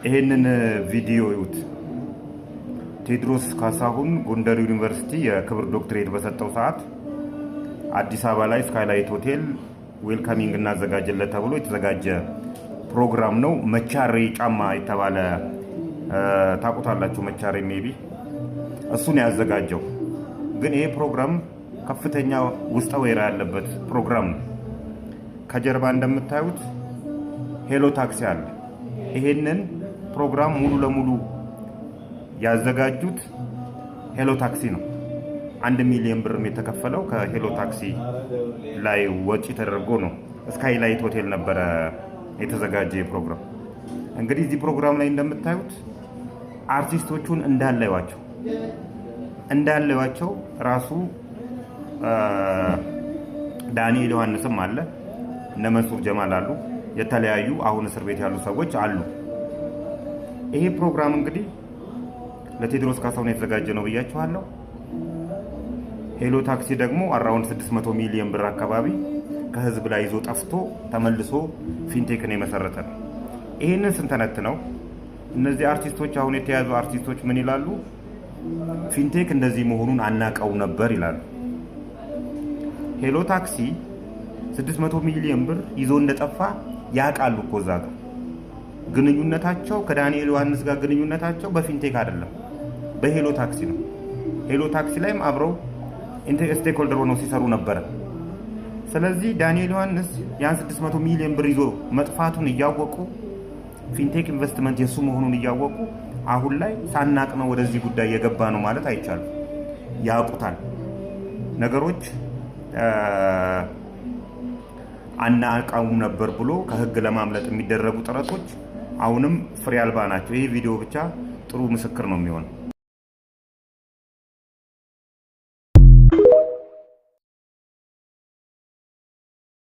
ይሄንን ቪዲዮ ይዩት። ቴዎድሮስ ካሳሁን ጎንደር ዩኒቨርሲቲ የክብር ዶክትሬት በሰጠው ሰዓት አዲስ አበባ ላይ ስካይላይት ሆቴል ዌልካሚንግ እናዘጋጀለት ተብሎ የተዘጋጀ ፕሮግራም ነው። መቻሬ ጫማ የተባለ ታውቁታላችሁ። መቻሬ ሜቢ እሱን ያዘጋጀው። ግን ይሄ ፕሮግራም ከፍተኛ ውስጠ ወይራ ያለበት ፕሮግራም ነው። ከጀርባ እንደምታዩት ሄሎ ታክሲ አለ። ይሄንን ፕሮግራም ሙሉ ለሙሉ ያዘጋጁት ሄሎ ታክሲ ነው። 1 ሚሊዮን ብር የተከፈለው ከሄሎ ታክሲ ላይ ወጪ ተደርጎ ነው። ስካይላይት ሆቴል ነበረ የተዘጋጀ ፕሮግራም። እንግዲህ እዚህ ፕሮግራም ላይ እንደምታዩት አርቲስቶቹን እንዳለዋቸው ራሱ ዳንኤል ዮሐንስም አለ፣ እነ መንሱር ጀማል አሉ፣ የተለያዩ አሁን እስር ቤት ያሉ ሰዎች አሉ። ይሄ ፕሮግራም እንግዲህ ለቴዎድሮስ ካሳሁን የተዘጋጀ ነው ብያችኋለሁ። ሄሎ ታክሲ ደግሞ አራውንድ 600 ሚሊዮን ብር አካባቢ ከህዝብ ላይ ይዞ ጠፍቶ ተመልሶ ፊንቴክን የመሰረተ ነው። ይሄንን ስንተነትነው እነዚህ አርቲስቶች አሁን የተያዙ አርቲስቶች ምን ይላሉ? ፊንቴክ እንደዚህ መሆኑን አናቀው ነበር ይላሉ። ሄሎ ታክሲ 600 ሚሊዮን ብር ይዞ እንደጠፋ ያውቃሉ እኮ እዛ ጋር። ግንኙነታቸው ከዳንኤል ዮሐንስ ጋር ግንኙነታቸው በፊንቴክ አይደለም፣ በሄሎ ታክሲ ነው። ሄሎ ታክሲ ላይም አብረው ስቴክሆልደር ሆነው ሲሰሩ ነበረ። ስለዚህ ዳንኤል ዮሐንስ ያን 600 ሚሊዮን ብር ይዞ መጥፋቱን እያወቁ ፊንቴክ ኢንቨስትመንት የሱ መሆኑን እያወቁ አሁን ላይ ሳናቅ ነው ወደዚህ ጉዳይ የገባ ነው ማለት አይቻልም። ያውቁታል። ነገሮች አናውቀውም ነበር ብሎ ከህግ ለማምለጥ የሚደረጉ ጥረቶች አሁንም ፍሬ አልባ ናቸው። ይሄ ቪዲዮ ብቻ ጥሩ ምስክር ነው የሚሆነው።